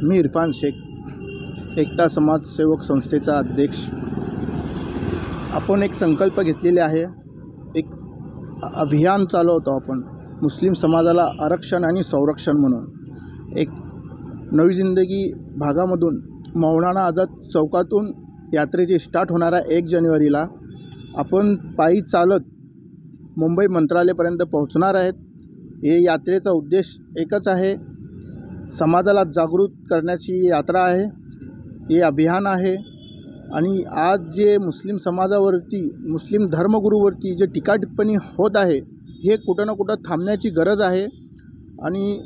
मी इरफान शेख, एकता समाजसेवक संस्थेचा अध्यक्ष। आपण एक संकल्प घेतलेले आहे, एक अभियान चालवतो आपण मुस्लिम समाजाला आरक्षण आणि संरक्षण म्हणून। एक नवी जिंदगी भागामधून मौलाना आझाद चौकातून यात्रेची स्टार्ट होणार आहे 1 जानेवारीला। आपण पायी चालत मुंबई मंत्रालयापर्यंत पोहोचणार आहेत। हे यात्रेचा उद्देश एकच आहे, समाजाला जागृत करण्याची यात्रा आहे, हे अभियान आहे। आणि आज जे मुस्लिम समाजावरती, मुस्लिम धर्मगुरूवरती जे टीका टिप्पणी होत आहे, हे कुठं ना कुठं थांबण्याची गरज आहे। आणि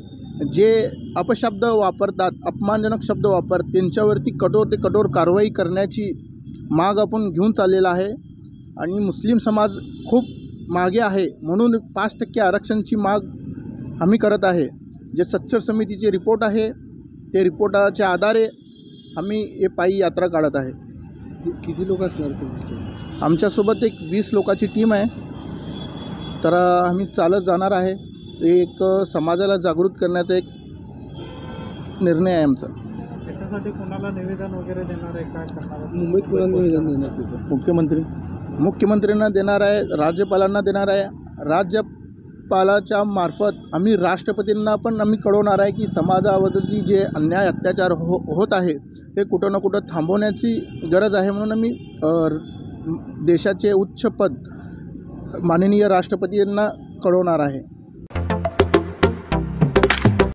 जे अपशब्द वापरतात, अपमानजनक शब्द वापरतात, त्यांच्यावरती कठोर ते कठोर कारवाई करण्याची माग आपण घेऊन चाललेला आहे। आणि मुस्लिम समाज खूप मागे आहे, म्हणून 5% आरक्षणाची माग आम्ही करत आहे। जे सच्चर समितीचे रिपोर्ट आहे, ते रिपोर्टाच्या आधारे आम्ही हे पायी यात्रा काढत आहे। किती लोक असणार तुम्ही? आमच्यासोबत एक 20 लोकांची टीम आहे, तर आम्ही चालत जाणार आहे। एक समाजाला जागृत करण्याचा एक निर्णय आहे आमचा। त्याच्यासाठी कोणाला निवेदन वगैरे देणार आहे, काय करणार? मुंबईत कोणाला निवेदन देणार? मुख्यमंत्र्यांना देणार आहे, राज्यपालांना देणार आहे। राज्यपालाच्या मार्फत आम्ही राष्ट्रपतींना पण आम्ही कळवणार आहे की समाजावरती जे अन्याय अत्याचार होत आहे, हे कुठं ना कुठं थांबवण्याची गरज आहे। म्हणून आम्ही देशाचे उच्च पद माननीय राष्ट्रपतींना कळवणार आहे।